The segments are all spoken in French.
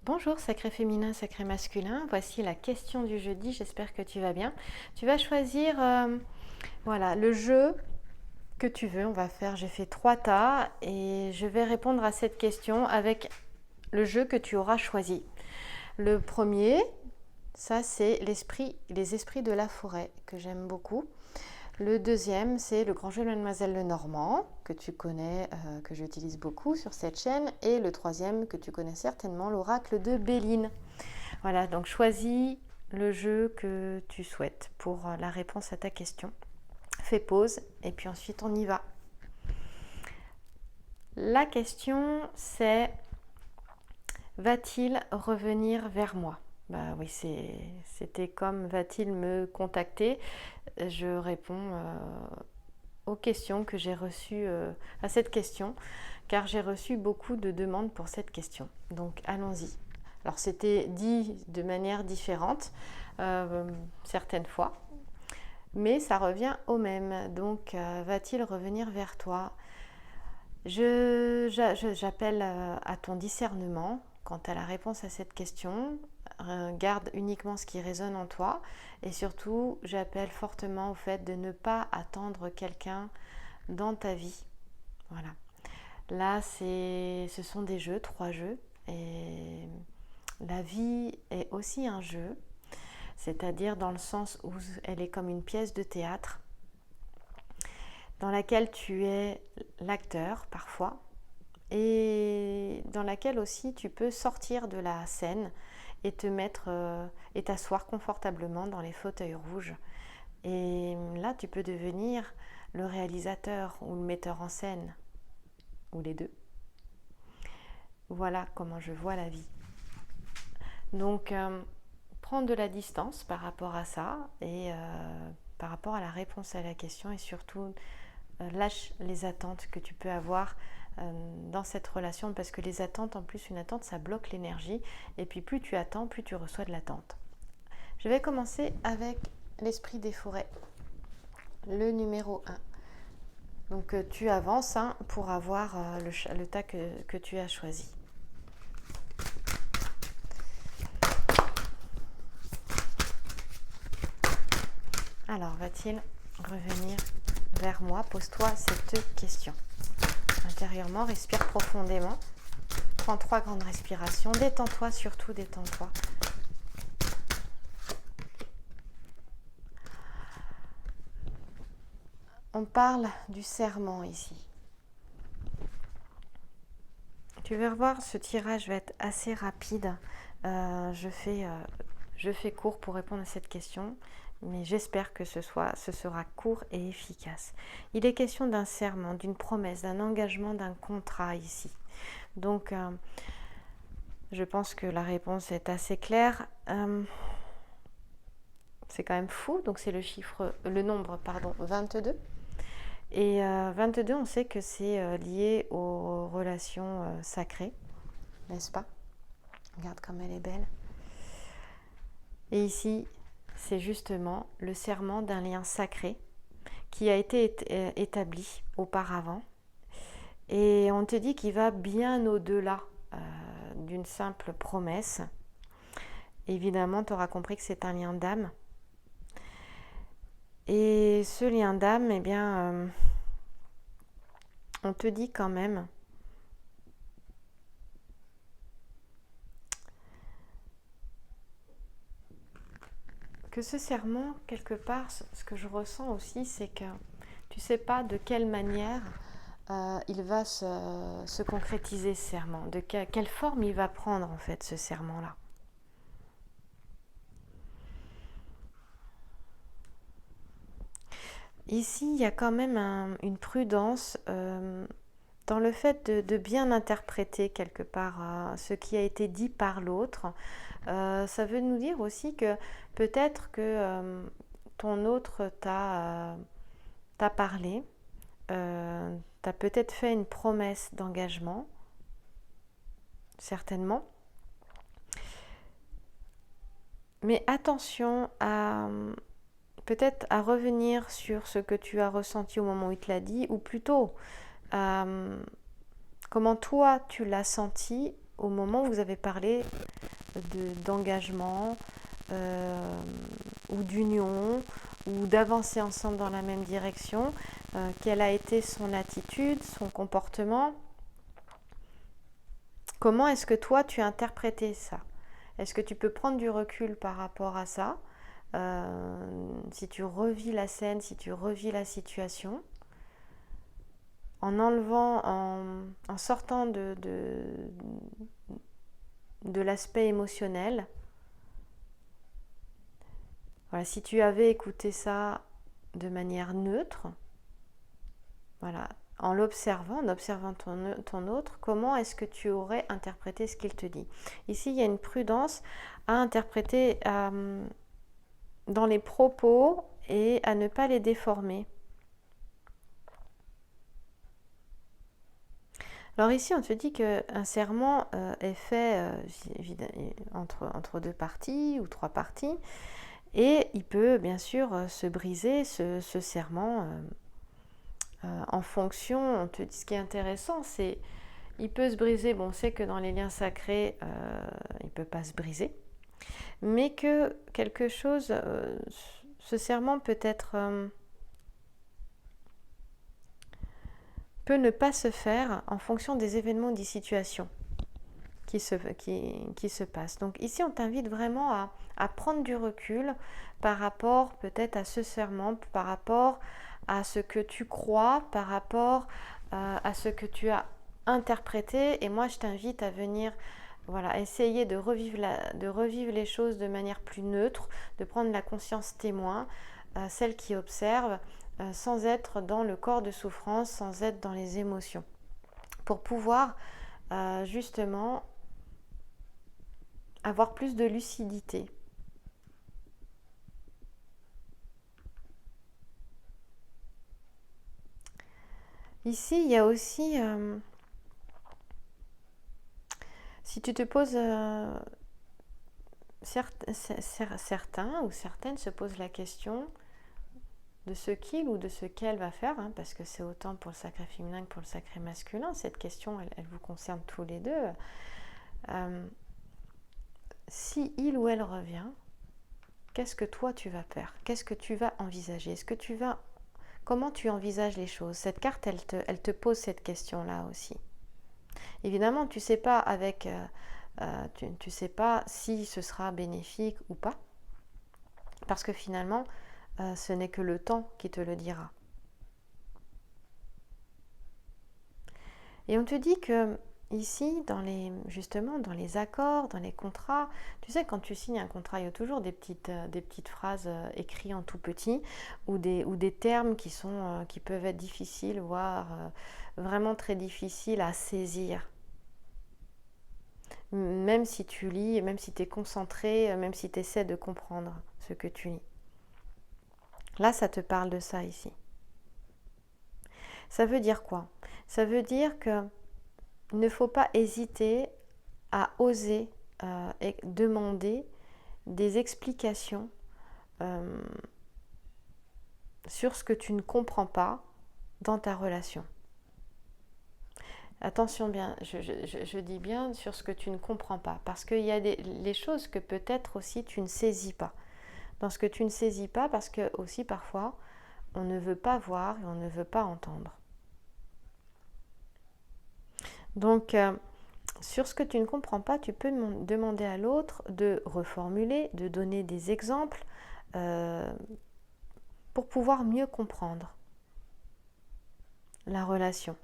Bonjour sacré féminin, sacré masculin, voici la question du jeudi, j'espère que tu vas bien. Tu vas choisir voilà, le jeu que tu veux, on va faire, j'ai fait 3 tas et je vais répondre à cette question avec le jeu que tu auras choisi. Le premier, ça c'est les esprits de la forêt que j'aime beaucoup. Le deuxième, c'est le grand jeu de Mademoiselle Lenormand, que tu connais, que j'utilise beaucoup sur cette chaîne. Et le troisième, que tu connais certainement, l'oracle de Béline. Voilà, donc choisis le jeu que tu souhaites pour la réponse à ta question. Fais pause et puis ensuite on y va. La question, c'est: va-t-il revenir vers moi? Bah oui, c'était comme va-t-il me contacter? Je réponds aux questions que j'ai reçues, à cette question, car j'ai reçu beaucoup de demandes pour cette question. Donc allons-y. Alors c'était dit de manière différente, certaines fois, mais ça revient au même. Donc va-t-il revenir vers toi? J'appelle à ton discernement quant à la réponse à cette question. Garde uniquement ce qui résonne en toi et surtout j'appelle fortement au fait de ne pas attendre quelqu'un dans ta vie. Voilà. Là, ce sont des jeux, 3 jeux, et la vie est aussi un jeu, c'est-à-dire dans le sens où elle est comme une pièce de théâtre dans laquelle tu es l'acteur parfois et dans laquelle aussi tu peux sortir de la scène et te mettre et t'asseoir confortablement dans les fauteuils rouges. Et là, tu peux devenir le réalisateur ou le metteur en scène, ou les deux. Voilà comment je vois la vie. Donc, prendre de la distance par rapport à ça et par rapport à la réponse à la question et surtout lâche les attentes que tu peux avoir dans cette relation parce que les attentes, en plus une attente ça bloque l'énergie et puis plus tu attends, plus tu reçois de l'attente. Je vais commencer avec l'esprit des forêts, le numéro 1. Donc tu avances pour avoir le tas que tu as choisi. Alors va-t-il revenir vers moi? Pose-toi cette question. Intérieurement, respire profondément. Prends 3 grandes respirations. Détends-toi, surtout détends-toi. On parle du serment ici. Tu vas revoir, ce tirage va être assez rapide. Je fais court pour répondre à cette question, mais j'espère que ce sera court et efficace. Il est question d'un serment, d'une promesse, d'un engagement, d'un contrat ici. Donc, je pense que la réponse est assez claire. C'est quand même fou, donc c'est le nombre 22. Et 22, on sait que c'est lié aux relations sacrées, n'est-ce pas? Regarde comme elle est belle. Et ici, c'est justement le serment d'un lien sacré qui a été établi auparavant. Et on te dit qu'il va bien au-delà d'une simple promesse. Évidemment, tu auras compris que c'est un lien d'âme. Et ce lien d'âme, eh bien, on te dit quand même que ce serment, quelque part, ce que je ressens aussi, c'est que tu ne sais pas de quelle manière il va se concrétiser ce serment, de quelle forme il va prendre en fait ce serment-là. Ici, il y a quand même une prudence dans le fait de bien interpréter quelque part ce qui a été dit par l'autre. Ça veut nous dire aussi que peut-être que ton autre t'a parlé, t'as peut-être fait une promesse d'engagement, certainement. Mais attention peut-être à revenir sur ce que tu as ressenti au moment où il te l'a dit, ou plutôt comment toi tu l'as senti au moment où vous avez parlé d'engagement ou d'union ou d'avancer ensemble dans la même direction, quelle a été son attitude, son comportement? Comment est-ce que toi tu as interprété ça? Est-ce que tu peux prendre du recul par rapport à ça? Si tu revis la scène, si tu revis la situation, en enlevant, en sortant de l'aspect émotionnel. Voilà, si tu avais écouté ça de manière neutre, voilà, en observant ton autre, comment est-ce que tu aurais interprété ce qu'il te dit? Ici, il y a une prudence à interpréter dans les propos et à ne pas les déformer. Alors ici, on te dit qu'un serment est fait entre deux parties ou trois parties, et il peut bien sûr se briser ce serment en fonction. On te dit, ce qui est intéressant, c'est il peut se briser. Bon, on sait que dans les liens sacrés, il ne peut pas se briser, mais que quelque chose, ce serment peut ne pas se faire en fonction des événements ou des situations qui se passent. Donc ici, on t'invite vraiment à prendre du recul par rapport peut-être à ce serment, par rapport à ce que tu crois, par rapport à ce que tu as interprété. Et moi, je t'invite à venir essayer de revivre les choses de manière plus neutre, de prendre la conscience témoin, celle qui observe, sans être dans le corps de souffrance, sans être dans les émotions, pour pouvoir justement avoir plus de lucidité. Ici, il y a aussi, si tu te poses, certains ou certaines se posent la question de ce qu'il ou de ce qu'elle va faire, parce que c'est autant pour le sacré féminin que pour le sacré masculin. Cette question, elle vous concerne tous les deux. Si il ou elle revient, qu'est-ce que toi tu vas faire? Qu'est-ce que tu vas envisager? Comment tu envisages les choses? Cette carte, elle te pose cette question-là aussi. Évidemment, tu sais pas tu sais pas si ce sera bénéfique ou pas, parce que finalement, ce n'est que le temps qui te le dira. Et on te dit que ici, justement, dans les accords, dans les contrats, tu sais, quand tu signes un contrat, il y a toujours des petites phrases écrites en tout petit, ou des termes qui peuvent être difficiles, voire vraiment très difficiles à saisir. Même si tu lis, même si tu es concentré, même si tu essaies de comprendre ce que tu lis. Là, ça te parle de ça ici. Ça veut dire quoi? Ça veut dire que il ne faut pas hésiter à oser demander des explications sur ce que tu ne comprends pas dans ta relation. Attention bien, je dis bien sur ce que tu ne comprends pas, parce qu'il y a les choses que peut-être aussi tu ne saisis pas. Dans ce que tu ne saisis pas, parce que aussi parfois, on ne veut pas voir et on ne veut pas entendre. Donc, sur ce que tu ne comprends pas, tu peux demander à l'autre de reformuler, de donner des exemples pour pouvoir mieux comprendre la relation.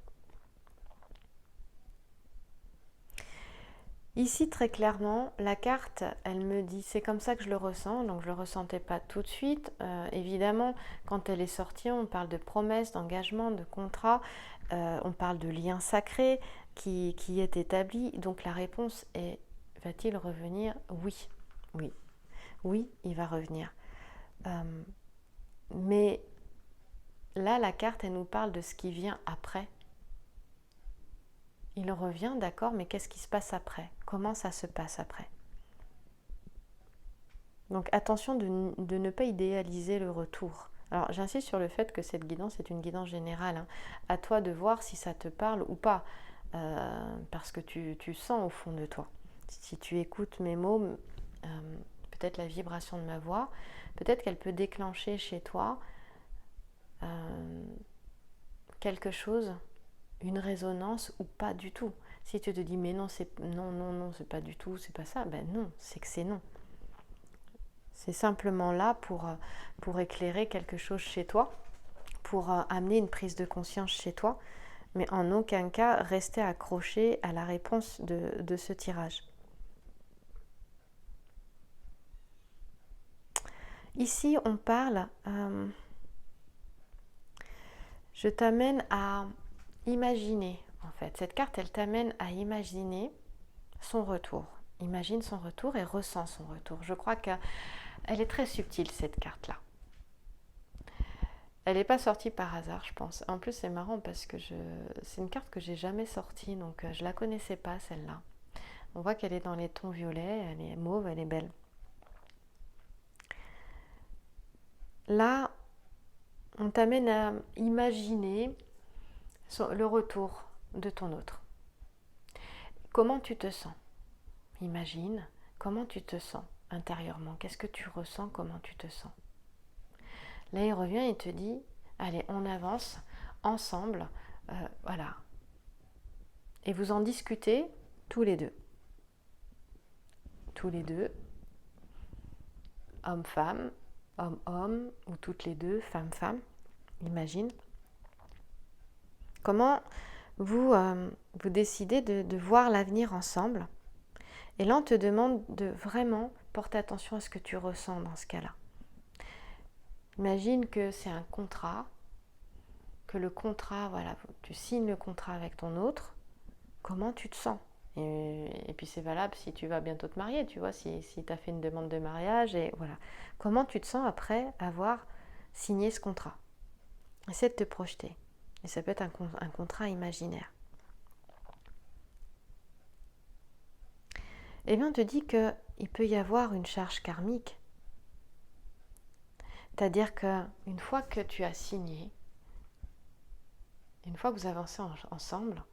Ici, très clairement, la carte, elle me dit, c'est comme ça que je le ressens, donc je ne le ressentais pas tout de suite. Évidemment, quand elle est sortie, on parle de promesses, d'engagement, de contrat, on parle de lien sacré qui est établi. Donc la réponse est, va-t-il revenir? Oui, oui, oui, il va revenir. Mais là, la carte, elle nous parle de ce qui vient après. Il revient, d'accord, mais qu'est-ce qui se passe après? Comment ça se passe après? Donc attention de ne pas idéaliser le retour. Alors j'insiste sur le fait que cette guidance est une guidance générale. À toi de voir si ça te parle ou pas. parce que tu sens au fond de toi. Si tu écoutes mes mots, peut-être la vibration de ma voix, peut-être qu'elle peut déclencher chez toi quelque chose, une résonance ou pas du tout. Si tu te dis mais non, c'est pas du tout, c'est pas ça, ben non, c'est que c'est non. C'est simplement là pour éclairer quelque chose chez toi, pour amener une prise de conscience chez toi, mais en aucun cas rester accroché à la réponse de ce tirage. Ici, on parle, je t'amène à imaginer, en fait. Cette carte, elle t'amène à imaginer son retour. Imagine son retour et ressens son retour. Je crois qu'elle est très subtile, cette carte-là. Elle n'est pas sortie par hasard, je pense. En plus, c'est marrant parce que c'est une carte que j'ai jamais sortie, donc je la connaissais pas, celle-là. On voit qu'elle est dans les tons violets, elle est mauve, elle est belle. Là, on t'amène à imaginer le retour de ton autre. Comment tu te sens? Imagine comment tu te sens intérieurement. Qu'est-ce que tu ressens? Comment tu te sens? Là, il revient et te dit, allez, on avance ensemble, voilà. Et vous en discutez tous les deux. Tous les deux, homme-femme, homme-homme, ou toutes les deux, femme-femme, imagine. Comment vous décidez de voir l'avenir ensemble. Et là, on te demande de vraiment porter attention à ce que tu ressens dans ce cas-là. Imagine que c'est un contrat, que le contrat, voilà, tu signes le contrat avec ton autre. Comment tu te sens? Et puis c'est valable si tu vas bientôt te marier, tu vois, si tu as fait une demande de mariage, et voilà. Comment tu te sens après avoir signé ce contrat? Essaie de te projeter. Et ça peut être un contrat imaginaire. Et bien on te dit qu'il peut y avoir une charge karmique. C'est-à-dire qu'une fois que tu as signé, une fois que vous avancez ensemble,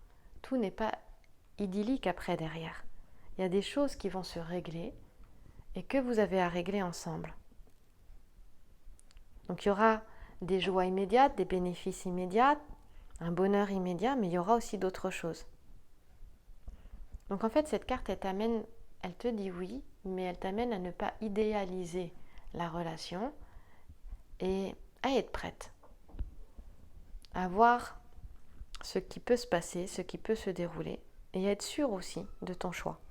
tout n'est pas idyllique après derrière. Il y a des choses qui vont se régler et que vous avez à régler ensemble. Donc il y aura des joies immédiates, des bénéfices immédiats, un bonheur immédiat, mais il y aura aussi d'autres choses. Donc en fait, cette carte, elle te dit oui, mais elle t'amène à ne pas idéaliser la relation et à être prête, à voir ce qui peut se passer, ce qui peut se dérouler, et à être sûre aussi de ton choix.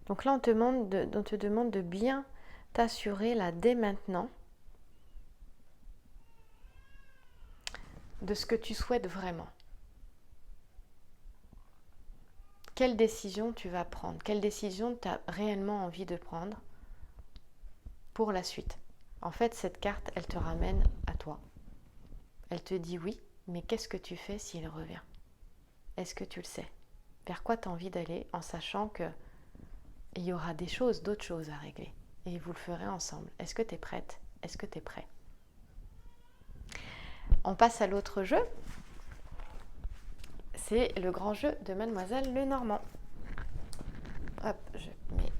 Donc là, on te demande de bien t'assurer là dès maintenant de ce que tu souhaites vraiment. Quelle décision tu vas prendre? Quelle décision tu as réellement envie de prendre pour la suite? En fait, cette carte, elle te ramène à toi. Elle te dit oui, mais qu'est-ce que tu fais s'il revient? Est-ce que tu le sais? Vers quoi tu as envie d'aller en sachant qu'il y aura d'autres choses à régler et vous le ferez ensemble? Est-ce que tu es prête? Est-ce que tu es prêt? On passe à l'autre jeu. C'est le grand jeu de Mademoiselle Lenormand. Hop, je mets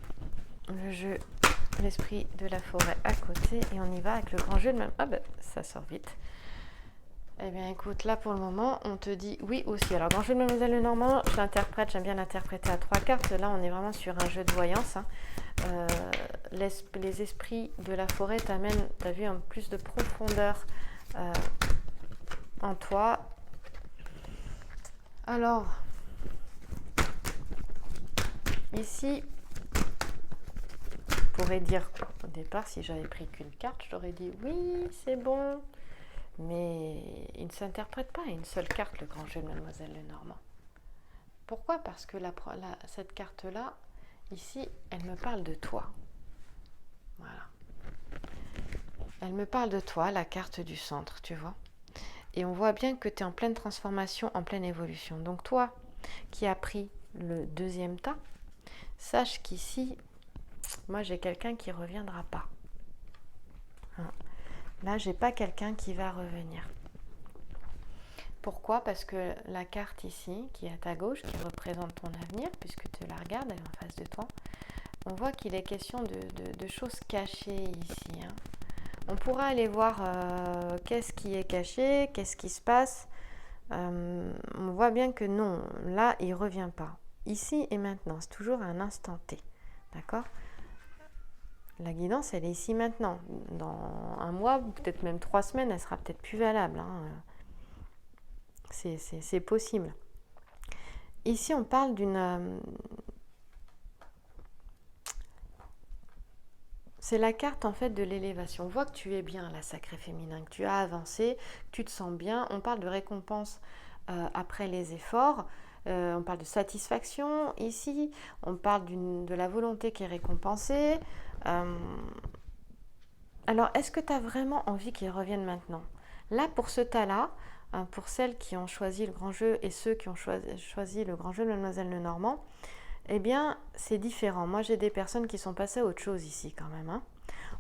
le jeu L'esprit de la forêt à côté et on y va avec le grand jeu de Mademoiselle. Ah ben, ça sort vite. Eh bien écoute, là pour le moment, on te dit oui aussi. Alors grand jeu de Mademoiselle Lenormand, je l'interprète, j'aime bien l'interpréter à 3 cartes. Là on est vraiment sur un jeu de voyance. Les esprits de la forêt t'amènent, tu as vu, un plus de profondeur en toi. Alors, ici, je pourrais dire au départ, si j'avais pris qu'une carte, je t'aurais dit oui, c'est bon. Mais il ne s'interprète pas à une seule carte, le grand jeu de Mademoiselle Lenormand. Pourquoi? Parce que cette carte-là, ici, elle me parle de toi. Voilà. Elle me parle de toi, la carte du centre, tu vois. Et on voit bien que tu es en pleine transformation, en pleine évolution. Donc toi, qui as pris le deuxième tas, sache qu'ici, moi j'ai quelqu'un qui ne reviendra pas. Hein. Là, j'ai pas quelqu'un qui va revenir. Pourquoi? Parce que la carte ici, qui est à ta gauche, qui représente ton avenir, puisque tu la regardes, elle est en face de toi, on voit qu'il est question de choses cachées ici. Hein. On pourra aller voir qu'est-ce qui est caché, qu'est-ce qui se passe. On voit bien que non, là, il ne revient pas. Ici et maintenant, c'est toujours un instant T. D'accord? La guidance, elle est ici maintenant. Dans un mois, peut-être même 3 semaines, elle sera peut-être plus valable. Hein. C'est possible. Ici, on parle d'une... c'est la carte en fait de l'élévation. On voit que tu es bien, la sacrée féminin, que tu as avancé, que tu te sens bien. On parle de récompense après les efforts. On parle de satisfaction ici. On parle de la volonté qui est récompensée. Alors, est-ce que tu as vraiment envie qu'ils reviennent maintenant? Là, pour ce tas-là, pour celles qui ont choisi le grand jeu et ceux qui ont choisi le grand jeu de Mademoiselle Lenormand, eh bien, c'est différent. Moi, j'ai des personnes qui sont passées à autre chose ici quand même. Hein.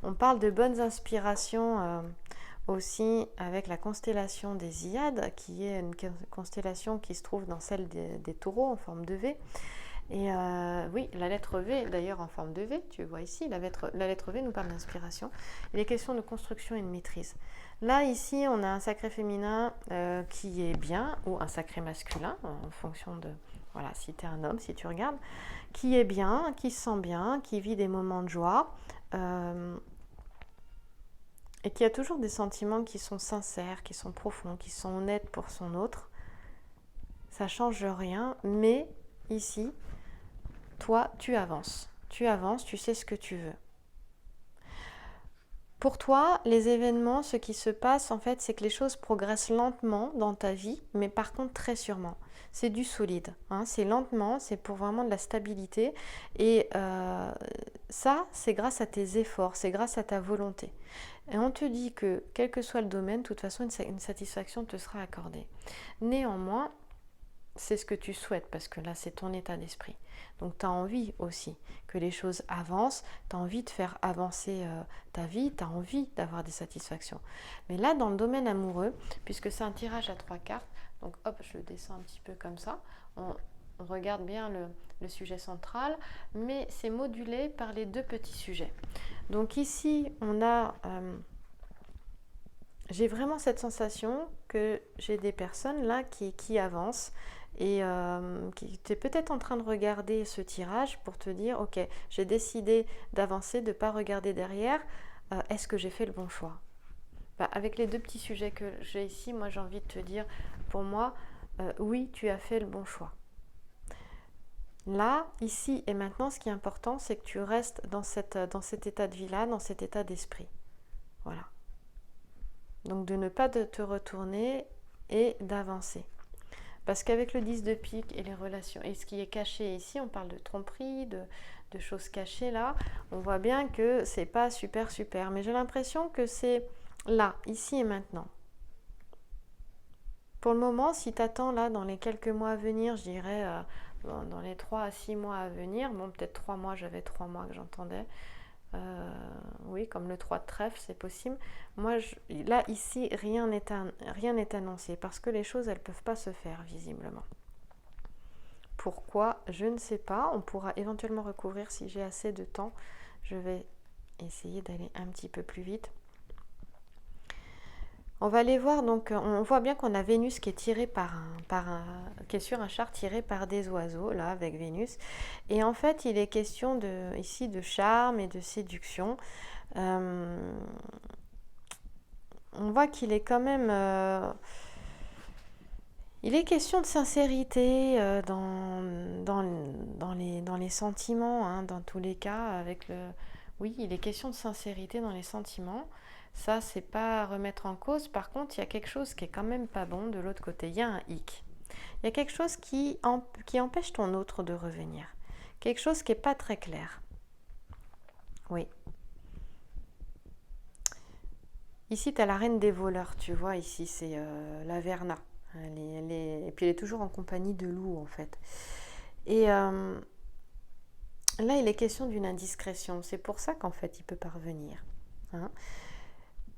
On parle de bonnes inspirations aussi avec la constellation des Iades, qui est une constellation qui se trouve dans celle des taureaux en forme de V. Et oui, la lettre V, d'ailleurs en forme de V, tu vois ici, la lettre V nous parle d'inspiration. Il est question de construction et de maîtrise. Là, ici, on a un sacré féminin qui est bien, ou un sacré masculin, en fonction de, voilà, si tu es un homme, si tu regardes, qui est bien, qui se sent bien, qui vit des moments de joie, et qui a toujours des sentiments qui sont sincères, qui sont profonds, qui sont honnêtes pour son autre. Ça ne change rien, mais ici, toi, tu avances, tu sais ce que tu veux. Pour toi, les événements, ce qui se passe, en fait, c'est que les choses progressent lentement dans ta vie, mais par contre très sûrement. C'est du solide, hein, c'est lentement, c'est pour vraiment de la stabilité. Et ça, c'est grâce à tes efforts, c'est grâce à ta volonté. Et on te dit que, quel que soit le domaine, de toute façon, une satisfaction te sera accordée. Néanmoins, c'est ce que tu souhaites, parce que là, c'est ton état d'esprit. Donc, tu as envie aussi que les choses avancent, tu as envie de faire avancer ta vie, tu as envie d'avoir des satisfactions. Mais là, dans le domaine amoureux, puisque c'est un tirage à 3 cartes, donc hop, je le descends un petit peu comme ça, on regarde bien le sujet central, mais c'est modulé par les 2 petits sujets. Donc ici, on a... j'ai vraiment cette sensation que j'ai des personnes là qui avancent et qui tu es peut-être en train de regarder ce tirage pour te dire ok, j'ai décidé d'avancer, de ne pas regarder derrière, est-ce que j'ai fait le bon choix? Avec les 2 petits sujets que j'ai ici, moi j'ai envie de te dire, pour moi, oui, tu as fait le bon choix. Là, ici et maintenant, ce qui est important, c'est que tu restes dans cet état de vie-là, dans cet état d'esprit. Voilà. Donc de ne pas te retourner et d'avancer. Parce qu'avec le 10 de pique et les relations, et ce qui est caché ici, on parle de tromperie, de choses cachées là, on voit bien que c'est pas super. Mais j'ai l'impression que c'est là, ici et maintenant. Pour le moment, si tu attends là dans les quelques mois à venir, je dirais dans les 3 à 6 mois à venir, bon peut-être 3 mois, j'avais 3 mois que j'entendais, oui, comme le 3 de trèfle, c'est possible. Moi, là, ici, rien n'est annoncé parce que les choses, elles ne peuvent pas se faire, visiblement. Pourquoi? Je ne sais pas. On pourra éventuellement recouvrir si j'ai assez de temps. Je vais essayer d'aller un petit peu plus vite. On va aller voir, donc on voit bien qu'on a Vénus qui est tirée qui est sur un char tiré par des oiseaux, là, avec Vénus. Et en fait, il est question ici de charme et de séduction. On voit qu'il est quand même... il est question de sincérité dans les sentiments, hein, dans tous les cas. Oui, il est question de sincérité dans les sentiments. Ça, c'est pas à remettre en cause. Par contre, il y a quelque chose qui est quand même pas bon de l'autre côté. Il y a un hic. Il y a quelque chose qui empêche ton autre de revenir. Quelque chose qui n'est pas très clair. Oui. Ici, tu as la reine des voleurs, tu vois. Ici, c'est la Verna. Et puis, elle est toujours en compagnie de loups, en fait. Et là, il est question d'une indiscrétion. C'est pour ça qu'en fait, il peut pas revenir. Hein.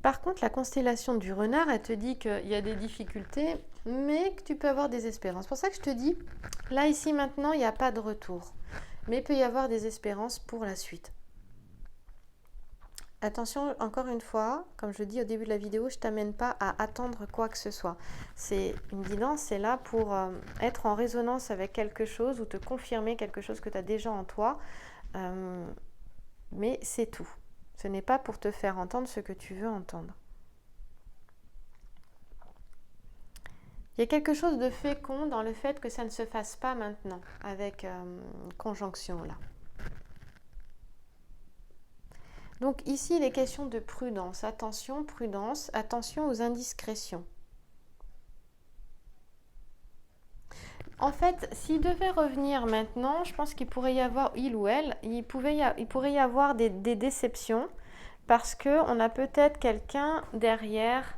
Par contre, la constellation du renard, elle te dit qu'il y a des difficultés, mais que tu peux avoir des espérances. C'est pour ça que je te dis, là, ici, maintenant, il n'y a pas de retour. Mais il peut y avoir des espérances pour la suite. Attention, encore une fois, comme je dis au début de la vidéo, je ne t'amène pas à attendre quoi que ce soit. C'est une guidance, c'est là pour être en résonance avec quelque chose ou te confirmer quelque chose que tu as déjà en toi. Mais c'est tout. Ce n'est pas pour te faire entendre ce que tu veux entendre. Il y a quelque chose de fécond dans le fait que ça ne se fasse pas maintenant, avec conjonction là. Donc ici, il est question de prudence. Attention, prudence, attention aux indiscrétions. En fait, s'il devait revenir maintenant, je pense qu'il pourrait y avoir, il ou elle, il pourrait y avoir des déceptions parce qu'on a peut-être quelqu'un derrière.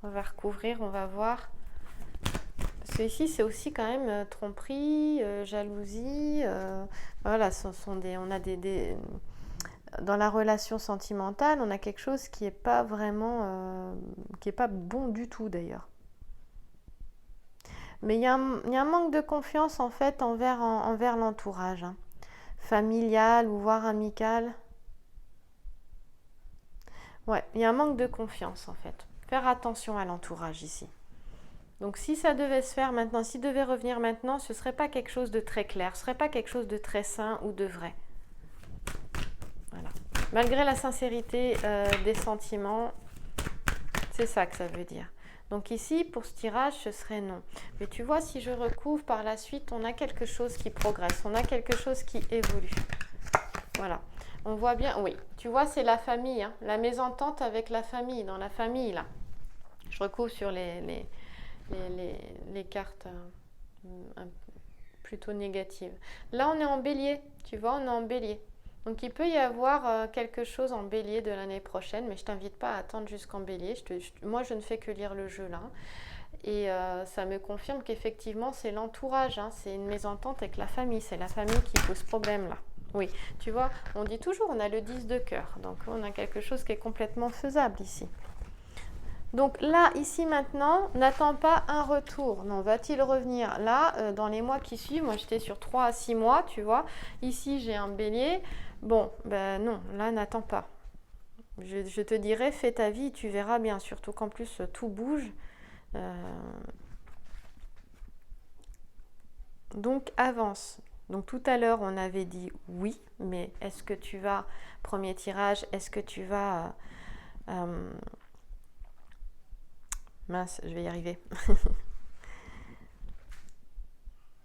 On va recouvrir, on va voir. Parce que ici, c'est aussi quand même tromperie, jalousie. Voilà, on a dans la relation sentimentale, on a quelque chose qui n'est pas vraiment, qui n'est pas bon du tout d'ailleurs. Mais il y a un manque de confiance en fait envers l'entourage, hein. Familial ou voire amical. Ouais, il y a un manque de confiance en fait. Faire attention à l'entourage ici. Donc si ça devait se faire maintenant, s'il devait revenir maintenant, ce ne serait pas quelque chose de très clair, ce ne serait pas quelque chose de très sain ou de vrai. Voilà. Malgré la sincérité des sentiments, c'est ça que ça veut dire. Donc ici, pour ce tirage, ce serait non. Mais tu vois, si je recouvre par la suite, on a quelque chose qui progresse, on a quelque chose qui évolue. Voilà. On voit bien, oui, tu vois, c'est la famille, hein, la mésentente avec la famille, dans la famille, là. Je recouvre sur les cartes plutôt négatives. Là, on est en bélier, tu vois, on est en bélier. Donc, il peut y avoir quelque chose en bélier de l'année prochaine, mais je ne t'invite pas à attendre jusqu'en bélier. Moi, je ne fais que lire le jeu, là. Et ça me confirme qu'effectivement, c'est l'entourage, hein, c'est une mésentente avec la famille. C'est la famille qui pose problème, là. Oui, tu vois, on dit toujours, on a le 10 de cœur. Donc, on a quelque chose qui est complètement faisable ici. Donc là, ici, maintenant, n'attends pas un retour. Non, va-t-il revenir? Là, dans les mois qui suivent, moi j'étais sur 3 à 6 mois, tu vois. Ici, j'ai un bélier. Bon, ben non, là, n'attends pas. Je te dirais, fais ta vie, tu verras bien. Surtout qu'en plus, tout bouge. Donc, avance. Donc tout à l'heure, on avait dit oui, mais est-ce que tu vas, premier tirage, est-ce que tu vas... mince, je vais y arriver.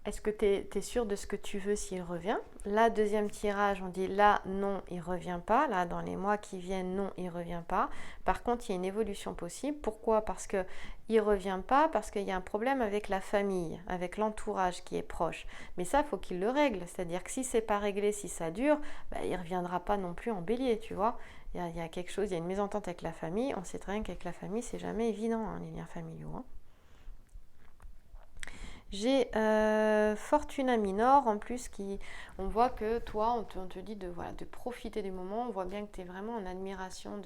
Est-ce que tu es sûr de ce que tu veux s'il revient? Là, deuxième tirage, on dit là, non, il ne revient pas. Là, dans les mois qui viennent, non, il ne revient pas. Par contre, il y a une évolution possible. Pourquoi? Parce qu'il ne revient pas, parce qu'il y a un problème avec la famille, avec l'entourage qui est proche. Mais ça, il faut qu'il le règle. C'est-à-dire que si ce n'est pas réglé, si ça dure, il ne reviendra pas non plus en bélier, tu vois. Il y a quelque chose, il y a une mésentente avec la famille. On sait très bien qu'avec la famille, c'est jamais évident, hein, les liens familiaux, hein. J'ai Fortuna Minor en plus on voit que toi, on te dit de profiter du moment. On voit bien que tu es vraiment en admiration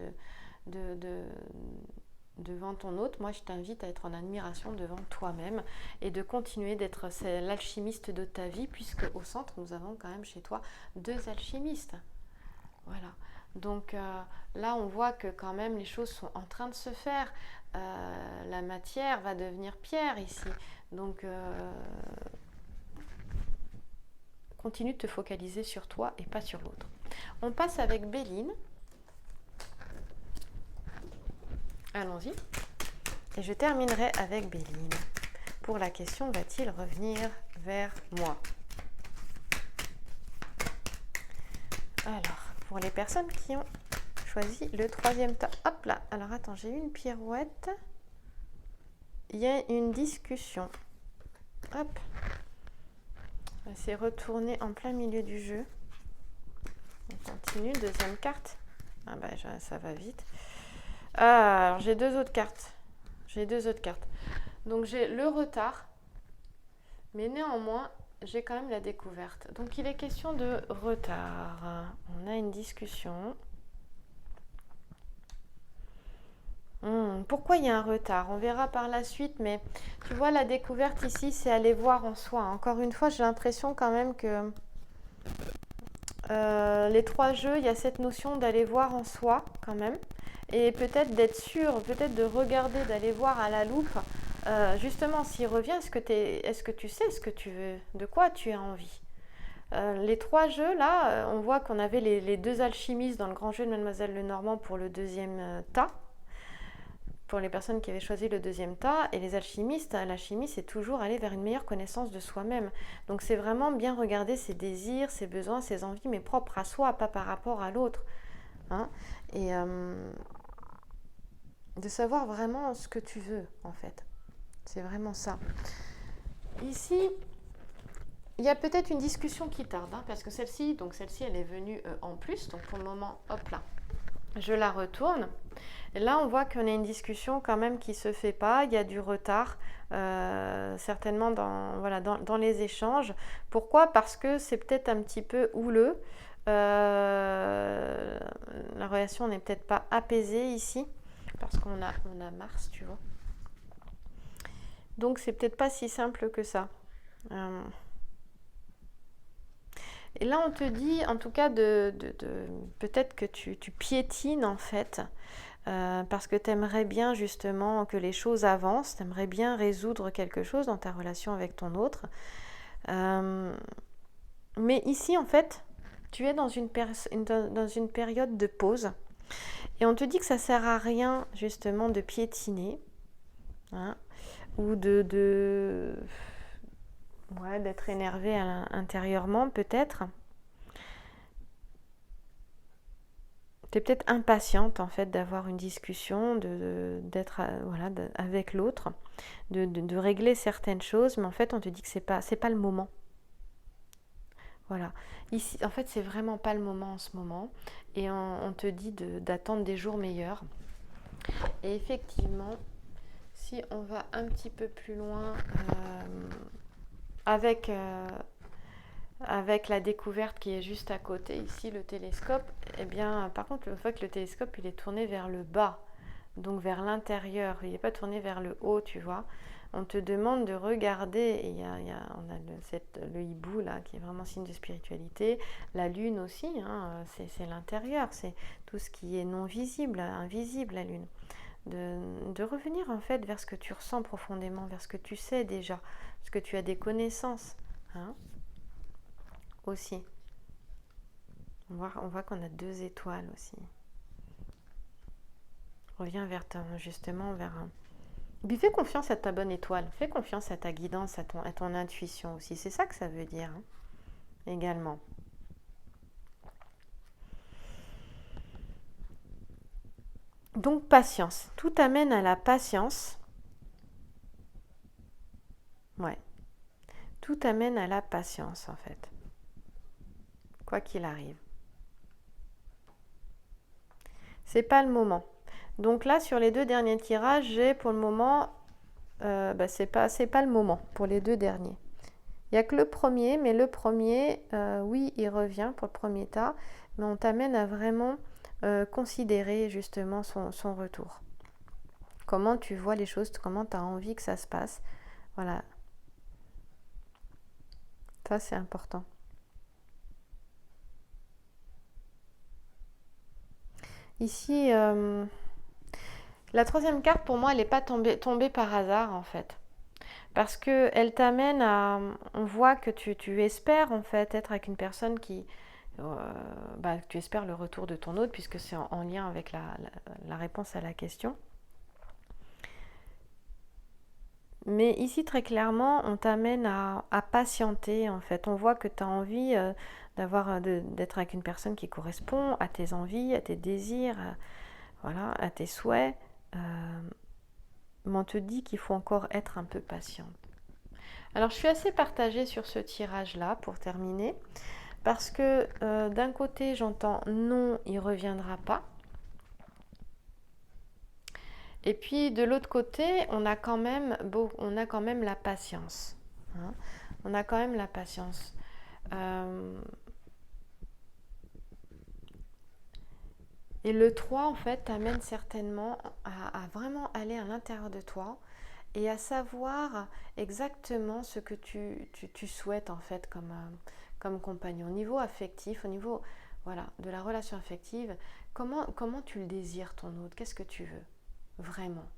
devant ton hôte. Moi, je t'invite à être en admiration devant toi-même et de continuer d'être l'alchimiste de ta vie, puisque au centre, nous avons quand même chez toi 2 alchimistes. Voilà. Donc là, on voit que quand même les choses sont en train de se faire. La matière va devenir pierre ici. Donc, continue de te focaliser sur toi et pas sur l'autre. On passe avec Béline. Allons-y. Et je terminerai avec Béline. Pour la question, va-t-il revenir vers moi? Alors, pour les personnes qui ont choisi le 3e tas. Hop là. Alors, attends, j'ai eu une pirouette. Il y a une discussion. Hop. C'est retourné en plein milieu du jeu. On continue. Deuxième carte. Ah bah ça va vite. Alors j'ai 2 autres cartes. Donc j'ai le retard. Mais néanmoins, j'ai quand même la découverte. Donc il est question de retard. On a une discussion. Pourquoi il y a un retard? On verra par la suite, mais tu vois, la découverte ici, c'est aller voir en soi. Encore une fois, j'ai l'impression quand même que les trois jeux, il y a cette notion d'aller voir en soi quand même. Et peut-être d'être sûr, peut-être de regarder, d'aller voir à la loupe. Justement, s'il revient, est-ce que tu sais ce que tu veux? De quoi tu as envie? Les trois jeux, là, on voit qu'on avait les deux alchimistes dans le grand jeu de Mademoiselle Lenormand pour le deuxième tas. Pour les personnes qui avaient choisi le deuxième tas, et les alchimistes, l'alchimie, c'est toujours aller vers une meilleure connaissance de soi-même. Donc c'est vraiment bien regarder ses désirs, ses besoins, ses envies, mais propres à soi, pas par rapport à l'autre. Hein. Et de savoir vraiment ce que tu veux, en fait. C'est vraiment ça. Ici, il y a peut-être une discussion qui tarde, hein, parce que celle-ci, elle est venue en plus. Donc pour le moment, hop là, je la retourne. Et là, on voit qu'on a une discussion quand même qui ne se fait pas. Il y a du retard, certainement dans les échanges. Pourquoi? Parce que c'est peut-être un petit peu houleux. La relation n'est peut-être pas apaisée ici, parce qu'on a Mars, tu vois. Donc, c'est peut-être pas si simple que ça. Et là, on te dit, en tout cas, peut-être que tu piétines, en fait, parce que tu aimerais bien, justement, que les choses avancent, tu aimerais bien résoudre quelque chose dans ta relation avec ton autre. Mais ici, en fait, tu es dans une période de pause. Et on te dit que ça sert à rien, justement, de piétiner, hein, ou d'être énervé intérieurement, peut-être. Tu es peut-être impatiente, en fait, d'avoir une discussion, d'être avec l'autre, de régler certaines choses, mais en fait, on te dit que c'est pas le moment. Voilà. Ici, en fait, c'est vraiment pas le moment en ce moment. Et on te dit d'attendre des jours meilleurs. Et effectivement, si on va un petit peu plus loin avec la découverte qui est juste à côté, ici le télescope, eh bien, par contre, on voit que le télescope, il est tourné vers le bas, donc vers l'intérieur. Il n'est pas tourné vers le haut, tu vois. On te demande de regarder, et on a le hibou là, qui est vraiment signe de spiritualité, la lune aussi, hein, c'est l'intérieur, c'est tout ce qui est non visible, invisible, la lune. De revenir en fait vers ce que tu ressens profondément, vers ce que tu sais déjà, parce que tu as des connaissances, hein, aussi. On voit qu'on a 2 étoiles aussi. Reviens justement vers un... Puis fais confiance à ta bonne étoile, fais confiance à ta guidance, à ton intuition aussi. C'est ça que ça veut dire, hein, également. Donc patience, tout amène à la patience. Ouais, tout amène à la patience en fait, quoi qu'il arrive. C'est pas le moment. Donc là, sur les 2 derniers tirages, j'ai pour le moment, c'est pas le moment pour les 2 derniers. Il n'y a que le premier, mais le premier, oui, il revient pour le premier tas, mais on t'amène à vraiment considérer justement son retour. Comment tu vois les choses, comment tu as envie que ça se passe. Voilà. Ça, c'est important. Ici, la troisième carte, pour moi, elle n'est pas tombée par hasard, en fait. Parce qu'elle t'amène à... On voit que tu espères, en fait, être avec une personne qui... tu espères le retour de ton autre, puisque c'est en lien avec la réponse à la question. Mais ici, très clairement, on t'amène à patienter, en fait. On voit que tu as envie d'être avec une personne qui correspond à tes envies, à tes désirs, à tes souhaits. Mais on te dit qu'il faut encore être un peu patiente. Alors, je suis assez partagée sur ce tirage-là, pour terminer, parce que d'un côté, j'entends non, il ne reviendra pas. Et puis de l'autre côté, on a quand même la patience. Hein. On a quand même la patience. Et le 3 en fait, t'amène certainement à vraiment aller à l'intérieur de toi et à savoir exactement ce que tu souhaites en fait comme compagnon. Au niveau affectif, au niveau voilà, de la relation affective, comment tu le désires ton autre? Qu'est-ce que tu veux vraiment?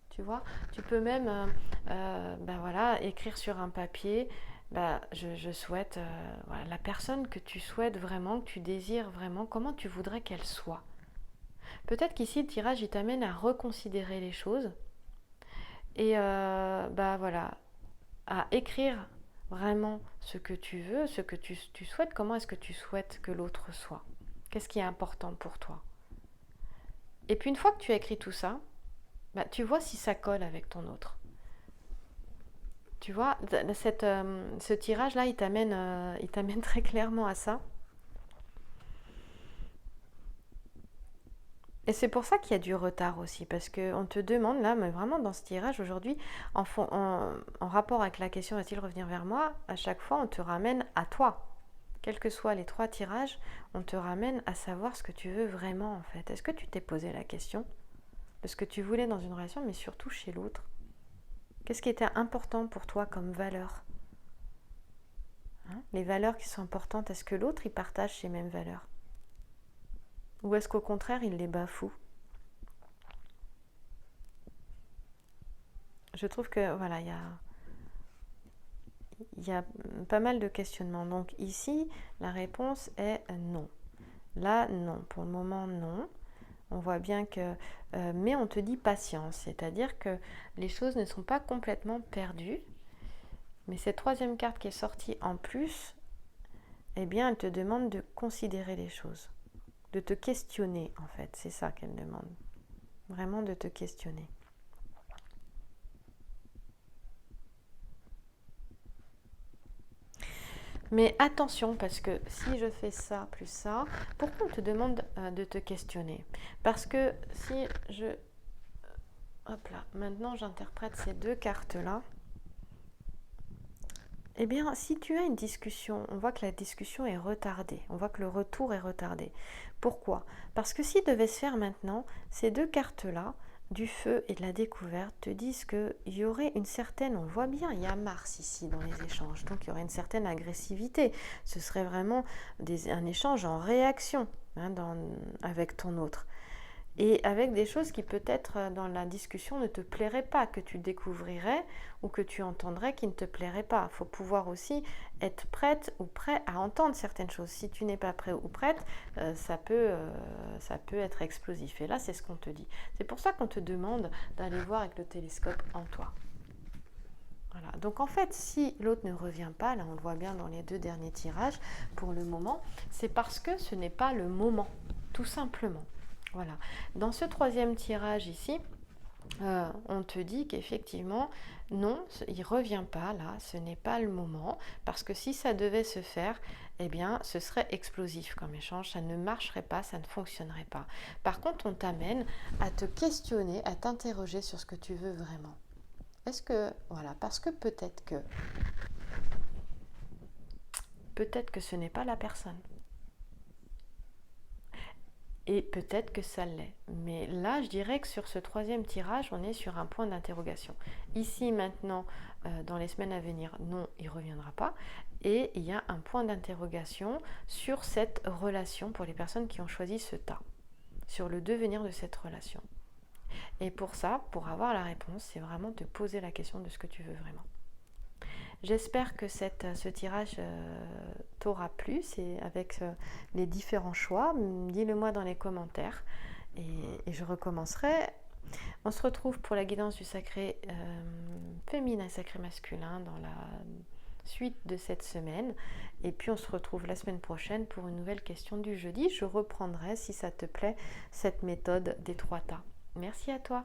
Tu vois, tu peux même ben voilà, écrire sur un papier, ben, je souhaite voilà, la personne que tu souhaites vraiment, que tu désires vraiment, comment tu voudrais qu'elle soit. Peut-être qu'ici le tirage il t'amène à reconsidérer les choses et bah voilà, à écrire vraiment ce que tu veux, ce que tu souhaites, comment est-ce que tu souhaites que l'autre soit. Qu'est-ce qui est important pour toi. Et puis une fois que tu as écrit tout ça, bah, tu vois si ça colle avec ton autre. Tu vois, ce tirage-là, il t'amène très clairement à ça. Et c'est pour ça qu'il y a du retard aussi, parce qu'on te demande là, mais vraiment dans ce tirage aujourd'hui, en rapport avec la question va-t-il revenir vers moi, à chaque fois on te ramène à toi. Quels que soient les 3 tirages, on te ramène à savoir ce que tu veux vraiment en fait. Est-ce que tu t'es posé la question de ce que tu voulais dans une relation, mais surtout chez l'autre? Qu'est-ce qui était important pour toi comme valeur? Les valeurs qui sont importantes, est-ce que l'autre il partage ces mêmes valeurs? Ou est-ce qu'au contraire il les bafoue? Je trouve que voilà, il y a pas mal de questionnements. Donc ici, la réponse est non. Là, non. Pour le moment, non. On voit bien que... mais on te dit patience, c'est-à-dire que les choses ne sont pas complètement perdues. Mais cette 3e carte qui est sortie en plus, eh bien, elle te demande de considérer les choses, de te questionner en fait. C'est ça qu'elle demande. Vraiment de te questionner. Mais attention, parce que si je fais ça plus ça, pourquoi on te demande de te questionner? Parce que si je... Hop là, maintenant j'interprète ces 2 cartes-là. Eh bien, si tu as une discussion, on voit que la discussion est retardée, on voit que le retour est retardé. Pourquoi? Parce que s'il devait se faire maintenant, ces 2 cartes-là, du feu et de la découverte, te disent qu'il y aurait une certaine, on voit bien, il y a Mars ici dans les échanges, donc il y aurait une certaine agressivité. Ce serait vraiment un échange en réaction avec ton autre. Et avec des choses qui peut-être dans la discussion ne te plairaient pas, que tu découvrirais ou que tu entendrais qui ne te plairaient pas. Il faut pouvoir aussi être prête ou prêt à entendre certaines choses. Si tu n'es pas prêt ou prête, ça peut être explosif. Et là, c'est ce qu'on te dit. C'est pour ça qu'on te demande d'aller voir avec le télescope en toi. Voilà. Donc en fait, si l'autre ne revient pas, là on le voit bien dans les 2 derniers tirages, pour le moment, c'est parce que ce n'est pas le moment, tout simplement. Voilà. Dans ce 3e tirage ici, on te dit qu'effectivement, non, il ne revient pas là, ce n'est pas le moment, parce que si ça devait se faire, eh bien, ce serait explosif comme échange, ça ne marcherait pas, ça ne fonctionnerait pas. Par contre, on t'amène à te questionner, à t'interroger sur ce que tu veux vraiment. Est-ce que, voilà, parce que peut-être que ce n'est pas la personne. Et peut-être que ça l'est. Mais là, je dirais que sur ce 3e tirage, on est sur un point d'interrogation. Ici, maintenant, dans les semaines à venir, non, il ne reviendra pas. Et il y a un point d'interrogation sur cette relation pour les personnes qui ont choisi ce tas, sur le devenir de cette relation. Et pour ça, pour avoir la réponse, c'est vraiment te poser la question de ce que tu veux vraiment. J'espère que ce tirage t'aura plu, c'est avec les différents choix. Dis-le moi dans les commentaires et je recommencerai. On se retrouve pour la guidance du sacré féminin et sacré masculin dans la suite de cette semaine. Et puis on se retrouve la semaine prochaine pour une nouvelle question du jeudi. Je reprendrai, si ça te plaît, cette méthode des 3 tas. Merci à toi.